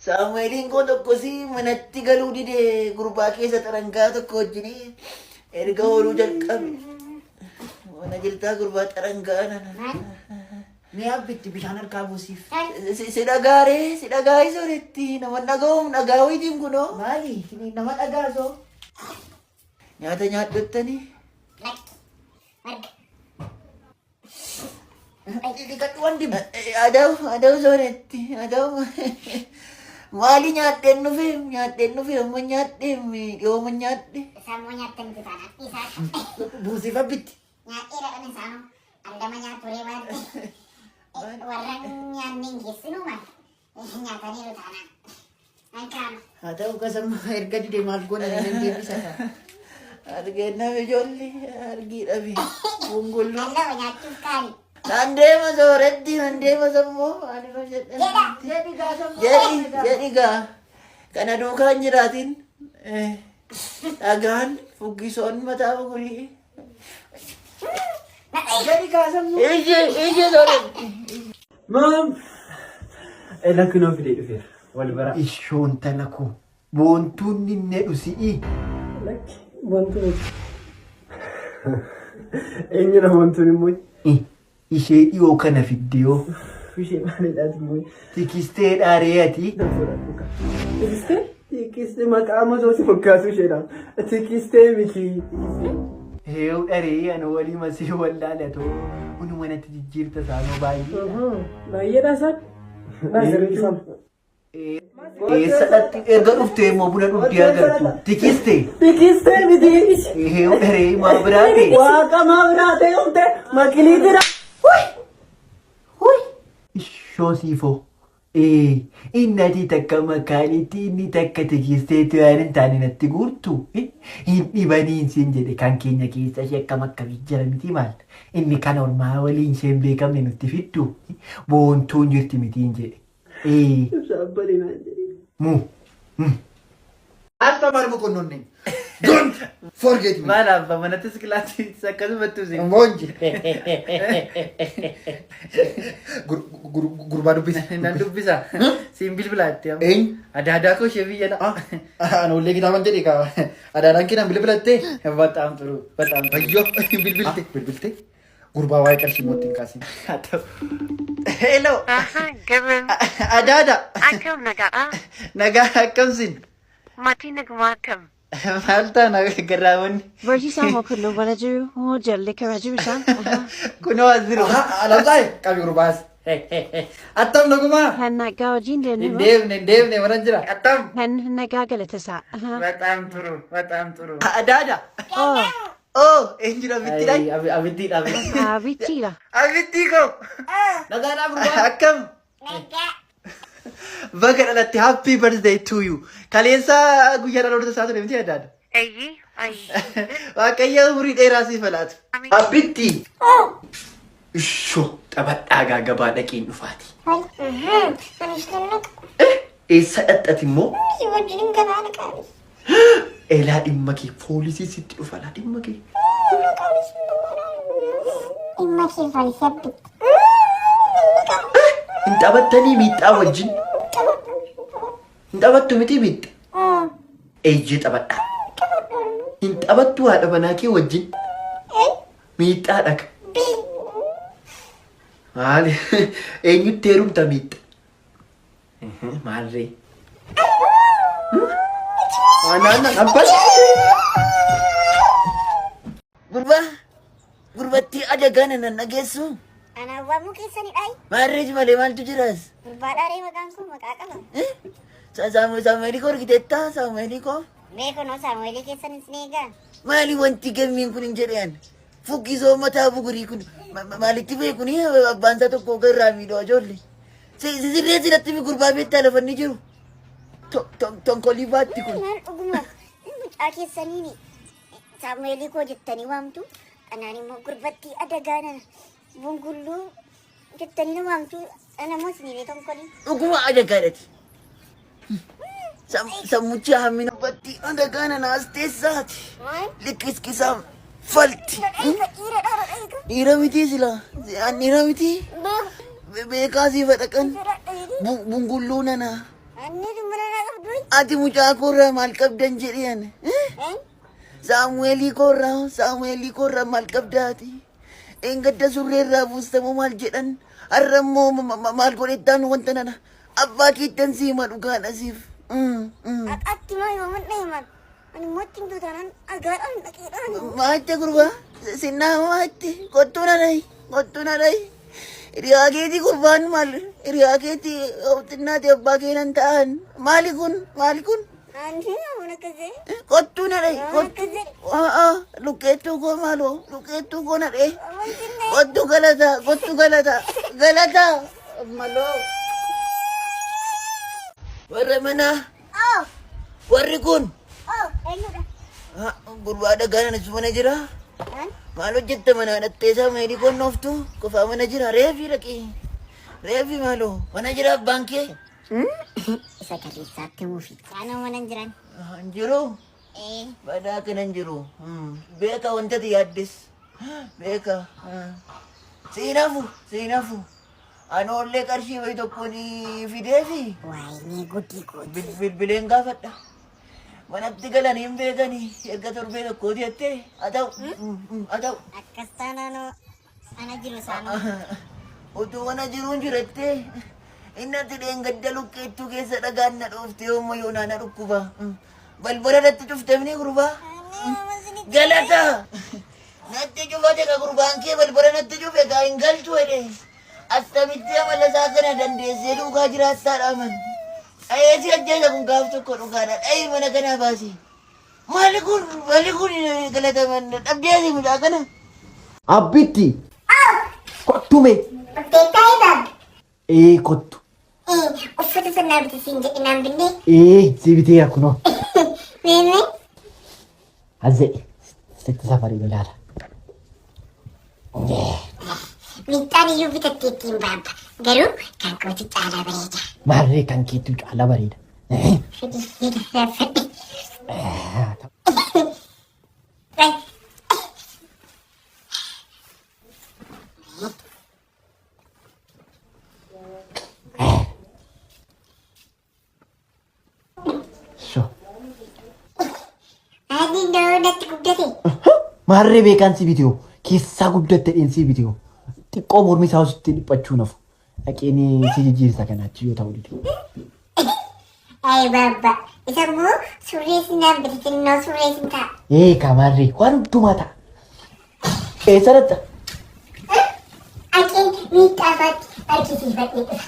Saamu'eeliin koo tokkosii manatti galuu didee gurbaa keessa xarangaa tokko wajjinii erga ooluu jalqabe. Mana jirtaa gurbaa xarangaa nana. Ni abbitti bishaan harkaa buusiif. Si dhagaaree si dhagaa'ii sooretti nama dhaga'uun dhagaa'uutiin kunoo. Maali? Nama dhagaasoo. Nyaata nyaaddottanii. Dhiqadhu waan dibu. Adaa'u sooretti adaa'u. Maali nyaadheen dhufe amma nyaadheen dhiyooma nyaadhe. Sammuu nyaattan bitaadhaan isaa. Buusiif abbitti. Nyaadhee dhaqan isaanoo andama nyaaturee baadde. Warreen nyaanni hin geessinu maal nyaataniiru taanaan. Ankaanu. Haa ta'u kasammaa erga didee maal goona nan deebisa ta'a. Argeennaaf ijoollee argiidhaaf bungulluu. Andama nyaachuuf kaani. Nan deema sooretti nan deema sammoo ani noo jedhan. Jedhi gaa kana duukaan jiraatiin dhagaan fuggisoon mataa bugurii. Jadi kaasammoo. Ije sooretti. Maam. Lakki noo fidee dhufeera. Wal bara. Ishoon tana koo boontuun ninne dhusi'i. Lakki wantoota. Eenyudha wantoonni immoo? Ishee dhiyoo kana fiddiyoo. Ishee maalidhaati immoo? Tikistee dhaareeyati. Tikistee? Tikistee maqaa masooti fakkaatu isheedha. Tikistee miti. Heewu dharee ana walii masii wallaalatoo hunu manatti jijjiirta saanoo baay'ee. Baay'eedha isaan. Eessa dhatti erga dhuftee immoo buna dhugdee agartu. Tikistee. Tikistee miti. Heewu dharee maa biraate. Waaqa maa biraate dhufte makiliitira. Ishoo siifoo. Innati takka makaanitti inni takka tikisteetu waan hin taane natti guurtu. Hin dhibaniin siin jedhe kan keenya keessa ishee akkam akkamii jira miti maal. Inni kan ormaa waliin isheen beekamne nutti fiddu. Boontuun jirti mitiin jedhe. Saabbalii naan jedhe. Mu. Asxamaan boqonnonni. Don't forget me. Maal abbaa manattis kilaatti akkasumatti usi. Monji. Gurbaa dubbisa. Nan dubbisa. Siin bilbilaatti amma. Eenyu? Adaadaa koo ishee biyyadha. Anollee kitaaban jedhe kaa. Adaadhaan keenan bilbilattee. Bataam turu. Bataam turu. Ayyoo bilbilte. Bilbilte. Gurbaa waa'ee qarshii mootiin kaasin. Hello. Gabin. Adaada. Akkam nagaa. Nagaa akkamsin. Maatii nagumaa akkam. Maal taana garraamonni. Barsiisaa moo kun bara jiru moo jalli karaa jiru isaan? Kunoo as jiru. Alamsaay qabi gurbaas. Attam nagumaa. Kan nagaa hojiin Hin deemu. deemne mana jira. Attam. Kan nagaa galatasaa. Bataam turu. Bataam turu. Adaada. Oh, Oh, eenyudha abittiidha? Abittiidha. abittiidha. Abittii koo. Nagaadhaa gurbaa. Akkam. Nagaa. Baga dhalatte happy birthday to you. Kaleessa guyyaa dhaloota isaa ture miti Adaada. Ayyi, ayyi. Waaqayyo umurii dheeraa siif laatu. Abittii. Ishoo taphadhaa gaagabaa dhaqeen dhufaati. Anis kennu. Eessa dhaqxati immoo? Si wajjin gabaa dhaqaanis. Elaa dhimma kee poolisii sitti dhufa laa dhimma kee. Dhimma kee falisabbi. Hin taphattanii miixaa wajjin. Hin taphattu miti miixaa. Eeyyee taphadhaa. Hin taphattu haadha manaa kee wajjin. Miixaa dhaqa. Maali? Eenyutti heerumta miixaa? Maalree? Abbas. Gurbatti adagaan nan dhageessu. Ana waamuu keessanii dhaayi. Maarreeji malee maaltu jiras? Gurbaadhaaree maqaan kun maqaa qaba. Saamu'eelii koo argiteettaa Saamu'eelii koo? Beekunoo Saamu'eelii keessanis ni eegaa. Maali wanti gammiin kun hin jedhan? Fuggisoo mataa bugurii kun maalitti beekuni abbaan isaa tokko irraa miidhaa ijoollee. Sirree sinatti fi gurbaa beektaa lafa inni jiru. Tonkolii baatti kun. Maal dhuguma mucaa keessaniini Saamu'eelii koo jettanii waamtu. Anaan immoo gurbatti adagaana bungulluu jettanii na waamtu. Anamoo isinii tonkolii. Dhuguma adagaadhati. Sammuchi hammina batti adagaana naas teessaati. Liqqiskisaam falti. Dhiira miti sila. Dhiira miti. Beekaa siifa dhaqan. Bungulluu nana. Ani dumara na kabdu. Ati mucaa korraa maal qabdan jedheen? Saamu'eelii korraa maal qabdaati? Engadda surreerraa buustamoo maal jedhan? Har'ammoo maal godhettaan wanta nana? Abbaa keettan siima dhugaan asiif. Atti maa yoo manna himan. Ani mootiin tuutanan agaadhaan dhaqiidhaan. Maatte gurbaa sinnaa maatte kottuu nadhayi. Hiriyaa keetii gurbaan maal? Hiriyaa keetii xinnaati abbaa keenan ta'an. Maali kun? Ani namoon akkasii. Kottuu nadhayi. Luqqeettuu koo maaloo? Luqqeettuu koo nadhayi. Kottuu galata. Maloo. Warra manaa. Warri kun. Eenyudha? Gurbaa dhagaadhaan isu mana jira. Maal hojjetta mana dhatteesaa meedii konnooftu qofaa mana jira. Reefii dhaqee. Reefii maaloo mana jira abbaan kee. Isa kaleessaatti muufi. Saanoo mana hin jiran. Jiru. Badaa kana hin jiru. Beeka wantati yaaddes. Beeka. Seenaafu. Anoollee qarshii wayi tokkoon fideefi. Waayinii guddii gooti. Bilbileen gaafadha. Manatti galanii hin beekanii erga torbee tokkooti jettee haa ta'u. Akkas taanaanoo ana jiru saanoo. Utuu mana jiruun jirattee inni ati dheengadda luqqeettuu keessa dhagaan na dhoofte yoommoo yoo naana dhukkuba. Balbala natti cuftamni gurbaa. Galata. Natti cufate ka gurbaan kee balbala natti cufe kaa hin galchu jedhe. Attamitti amala isaa kana dandeessee dhugaa jiraattaa dhaaman. Ayeesi ajjeesa kun gaaf tokko dhugaadha. Dhayi mana kanaa baasi. Maali kun galataman dhabdeesi mucaa kana. Abbitti. Kottume. Beektaa Kottu. uffata sannaa bitisiin jedhinaan binne. Si biteera kunoo. Meemee. Azee. Sitti safarii ilaala. Miixaan iyyuu bitattee ittiin baabba. Garuu kan kooti caalaa bareeda. Maarree kan keettu caalaa bareeda. Fedhi raffadhe. Ani natti guddate. Maarree beekaan si bitiyoo keessaa guddatte dheensi bitiyoo xiqqoo mormi isaaositti dhiphachuu nafu dhaqeen si jijjiirsa kanaachi yoo ta'u dide. Ayi baabba isa immoo surreessi naan bititinnoo surreessi ta'a. Maarree waan hundumaa ta'a. Eessa dhatta? Aqeen miidhaafaatti argisiifadhee dhufa.